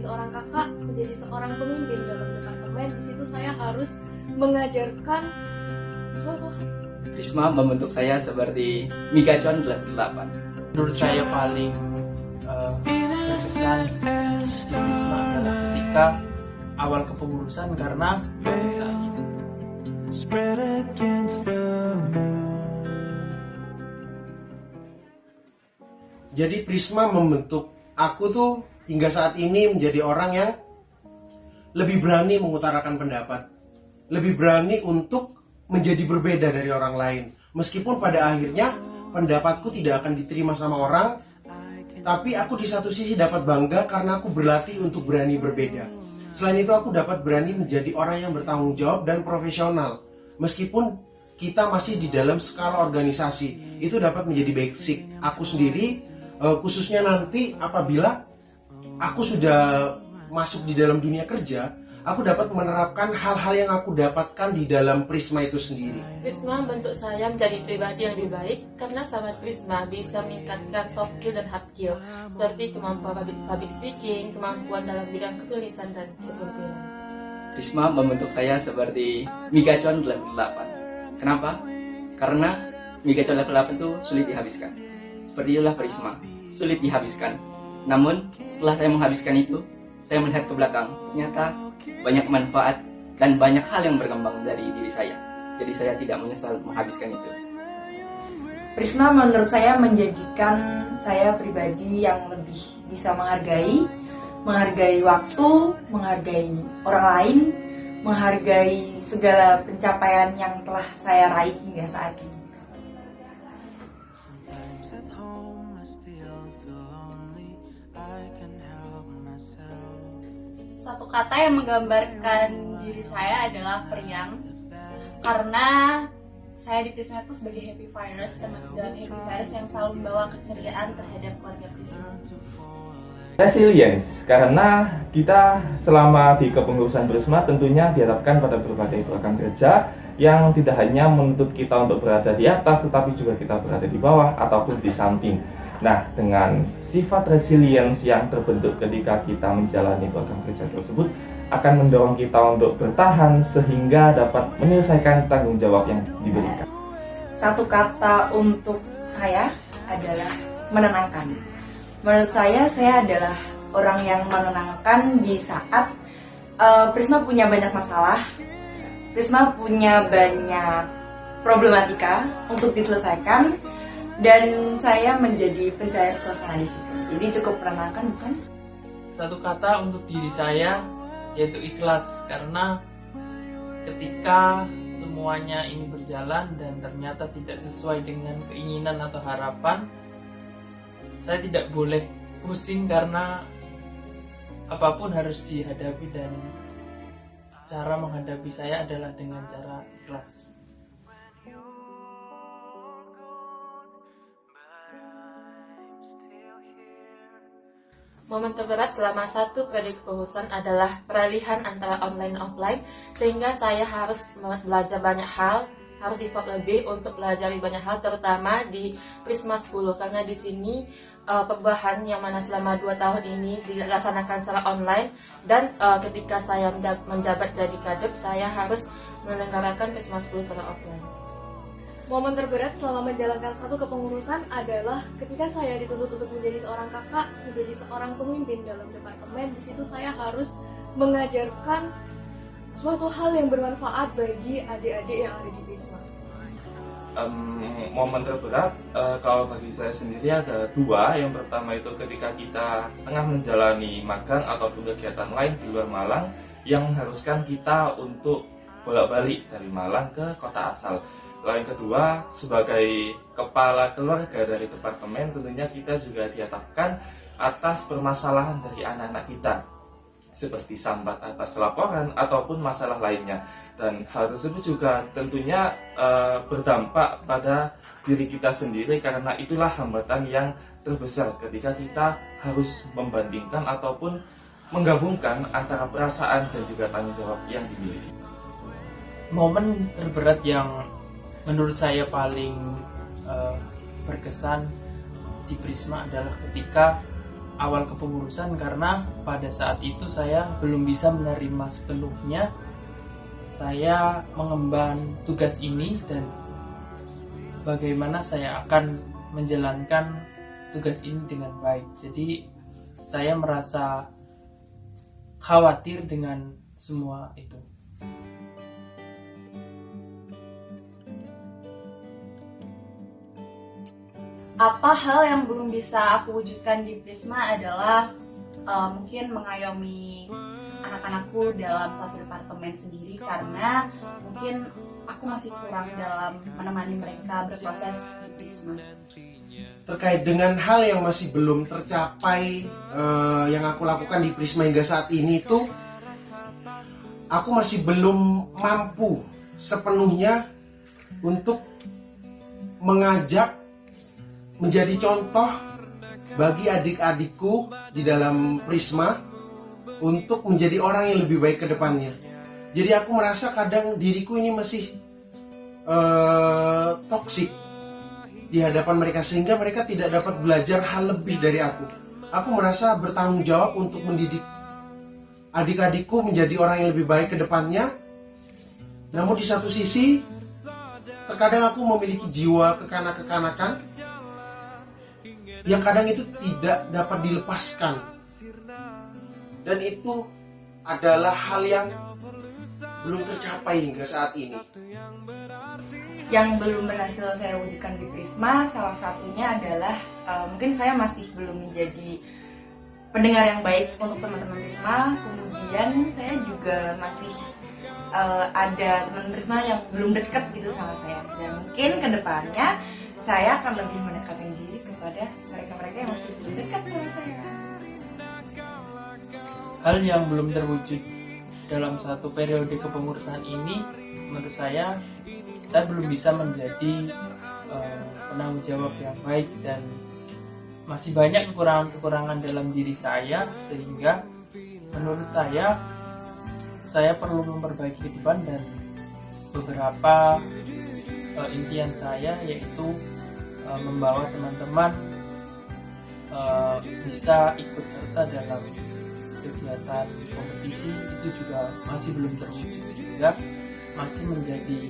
menjadi seorang kakak, menjadi seorang pemimpin dalam departemen. Di situ saya harus mengajarkan suatu hal. Prisma membentuk saya seperti Migacon 88. Menurut saya paling berkesan di Prisma adalah ketika awal kepengurusan, karena saat itu spread against the moon. Jadi Prisma membentuk aku tuh hingga saat ini menjadi orang yang lebih berani mengutarakan pendapat, lebih berani untuk menjadi berbeda dari orang lain. Meskipun pada akhirnya pendapatku tidak akan diterima sama orang, tapi aku di satu sisi dapat bangga karena aku berlatih untuk berani berbeda. Selain itu aku dapat berani menjadi orang yang bertanggung jawab dan profesional. Meskipun kita masih di dalam skala organisasi, itu dapat menjadi basic aku sendiri. Khususnya nanti apabila aku sudah masuk di dalam dunia kerja, aku dapat menerapkan hal-hal yang aku dapatkan di dalam Prisma itu sendiri. Prisma membentuk saya menjadi pribadi yang lebih baik karena sama Prisma bisa meningkatkan soft skill dan hard skill seperti kemampuan public speaking, kemampuan dalam bidang ketulisan dan kepemimpinan. Prisma membentuk saya seperti Migacon 88. Kenapa? Karena Migacon 88 itu sulit dihabiskan. Seperti itulah Prisma, sulit dihabiskan. Namun setelah saya menghabiskan itu, saya melihat ke belakang, ternyata banyak manfaat dan banyak hal yang berkembang dari diri saya. Jadi saya tidak menyesal menghabiskan itu. Prisma menurut saya menjadikan saya pribadi yang lebih bisa menghargai waktu, menghargai orang lain, menghargai segala pencapaian yang telah saya raih hingga saat ini. Satu kata yang menggambarkan diri saya adalah periang, karena saya di Prisma itu sebagai happy virus, termasuk dalam happy virus yang selalu membawa keceriaan terhadap keluarga Prisma. Resilience, karena kita selama di kepengurusan Prisma tentunya diharapkan pada berbagai program kerja yang tidak hanya menuntut kita untuk berada di atas, tetapi juga kita berada di bawah ataupun di samping. Nah, dengan sifat resilience yang terbentuk ketika kita menjalani program kerja tersebut akan mendorong kita untuk bertahan sehingga dapat menyelesaikan tanggung jawab yang diberikan. Satu kata untuk saya adalah menenangkan. Menurut saya adalah orang yang menenangkan di saat Prisma punya banyak masalah, Prisma punya banyak problematika untuk diselesaikan, dan saya menjadi pencair suasana di situ. Jadi cukup menenangkan, bukan? satu kata untuk diri saya yaitu ikhlas, karena ketika semuanya ini berjalan dan ternyata tidak sesuai dengan keinginan atau harapan, saya tidak boleh pusing karena apapun harus dihadapi, dan cara menghadapi saya adalah dengan cara ikhlas. Momen terberat selama satu periode kepengurusan adalah peralihan antara online dan offline, sehingga saya harus belajar banyak hal, harus effort lebih untuk belajar banyak hal, terutama di Prisma 10, karena di sini perubahan yang mana selama 2 tahun ini dilaksanakan secara online, dan ketika saya menjabat jadi kadep, saya harus menyelenggarakan Prisma 10 secara offline. Momen terberat selama menjalankan satu kepengurusan adalah ketika saya dituntut untuk menjadi seorang kakak, menjadi seorang pemimpin dalam departemen. Di situ saya harus mengajarkan suatu hal yang bermanfaat bagi adik-adik yang ada di Prisma. Momen terberat kalau bagi saya sendiri ada 2. Yang pertama itu ketika kita tengah menjalani magang ataupun kegiatan lain di luar Malang yang mengharuskan kita untuk bolak-balik dari Malang ke kota asal. Lalu yang kedua, sebagai kepala keluarga dari departemen, tentunya kita juga dihadapkan atas permasalahan dari anak-anak kita, seperti sambat atas laporan ataupun masalah lainnya. Dan hal tersebut juga tentunya berdampak pada diri kita sendiri, karena itulah hambatan yang terbesar ketika kita harus membandingkan ataupun menggabungkan antara perasaan dan juga tanggung jawab yang dimiliki. Momen terberat yang menurut saya paling berkesan di Prisma adalah ketika awal kepengurusan karena pada saat itu saya belum bisa menerima sepenuhnya saya mengemban tugas ini dan bagaimana saya akan menjalankan tugas ini dengan baik. Jadi saya merasa khawatir dengan semua itu. Apa hal yang belum bisa aku wujudkan di Prisma adalah mungkin mengayomi anak-anakku dalam satu departemen sendiri, karena mungkin aku masih kurang dalam menemani mereka berproses di Prisma. Terkait dengan hal yang masih belum tercapai yang aku lakukan di Prisma hingga saat ini itu, aku masih belum mampu sepenuhnya untuk mengajak menjadi contoh bagi adik-adikku di dalam Prisma untuk menjadi orang yang lebih baik ke depannya. Jadi aku merasa kadang diriku ini masih toksik di hadapan mereka, sehingga mereka tidak dapat belajar hal lebih dari aku. Aku merasa bertanggung jawab untuk mendidik adik-adikku menjadi orang yang lebih baik ke depannya. Namun di satu sisi, terkadang aku memiliki jiwa kekanak-kekanakan yang kadang itu tidak dapat dilepaskan. Dan itu adalah hal yang belum tercapai hingga saat ini. Yang belum berhasil saya wujudkan di Prisma, salah satunya adalah mungkin saya masih belum menjadi pendengar yang baik untuk teman-teman Prisma. Kemudian saya juga masih ada teman Prisma yang belum dekat gitu sama saya. Dan mungkin kedepannya saya akan lebih mendekatkan diri kepada mereka-mereka yang masih belum dekat sama saya. Hal yang belum terwujud dalam satu periode kepengurusan ini, menurut saya belum bisa menjadi penanggung jawab yang baik dan masih banyak kekurangan-kekurangan dalam diri saya, sehingga menurut saya perlu memperbaiki ke depan. Dan beberapa impian saya yaitu membawa teman-teman bisa ikut serta dalam kegiatan kompetisi, itu juga masih belum terwujud, sehingga masih menjadi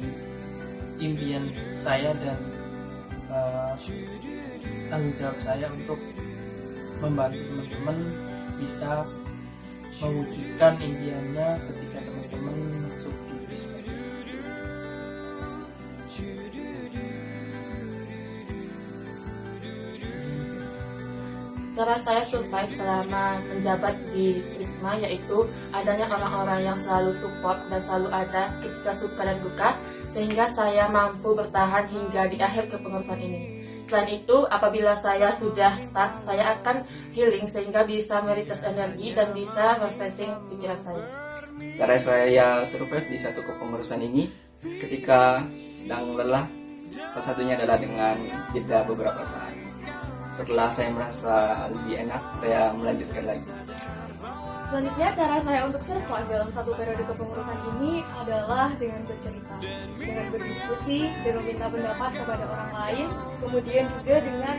impian saya dan tanggung jawab saya untuk membantu teman-teman bisa mewujudkan impiannya ketika teman-teman masuk di Prisma. Cara saya survive selama menjabat di Prisma yaitu adanya orang-orang yang selalu support dan selalu ada ketika suka dan duka, sehingga saya mampu bertahan hingga di akhir kepengurusan ini. Selain itu, apabila saya sudah start, saya akan healing sehingga bisa merites energi dan bisa refreshing pikiran saya. Cara saya survive di satu kepengurusan ini ketika sedang lelah, salah satunya adalah dengan jeda beberapa saat. Setelah saya merasa lebih enak, saya melanjutkan lagi. Selanjutnya, cara saya untuk survive dalam satu periode kepengurusan ini adalah dengan bercerita, dengan berdiskusi, dengan meminta pendapat kepada orang lain, kemudian juga dengan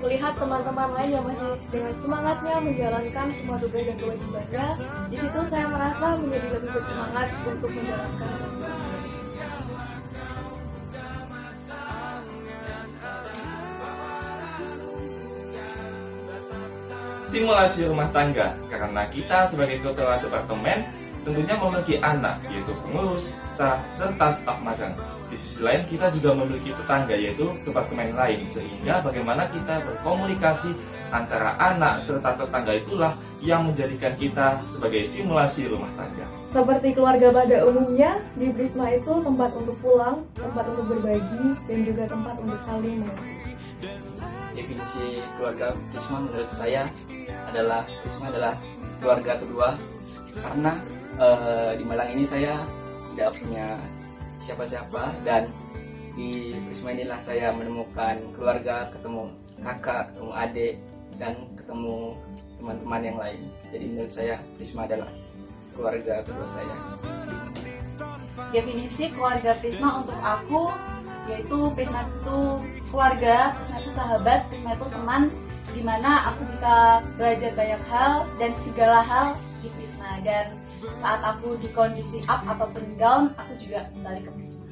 melihat teman-teman lain yang masih dengan semangatnya menjalankan semua tugas dan kewajibannya. Di situ saya merasa menjadi lebih bersemangat untuk menjalankan tugas. Simulasi rumah tangga, karena kita sebagai ketua departemen tentunya memiliki anak, yaitu pengurus, staf, serta staf magang. Di sisi lain kita juga memiliki tetangga, yaitu departemen lain, sehingga bagaimana kita berkomunikasi antara anak serta tetangga itulah yang menjadikan kita sebagai simulasi rumah tangga. Seperti keluarga pada umumnya, di Prisma itu tempat untuk pulang, tempat untuk berbagi, dan juga tempat untuk saling mengerti. Definisi keluarga Prisma menurut saya adalah Prisma adalah keluarga kedua, karena di Malang ini saya tidak punya siapa-siapa, dan di Prisma inilah saya menemukan keluarga, ketemu kakak, ketemu adik, dan ketemu teman-teman yang lain. Jadi menurut saya Prisma adalah keluarga kedua saya. Definisi keluarga Prisma untuk aku yaitu Prisma itu keluarga, Prisma itu sahabat, Prisma itu teman, dimana aku bisa belajar banyak hal dan segala hal di Prisma. Dan saat aku di kondisi up ataupun down, aku juga kembali ke Prisma.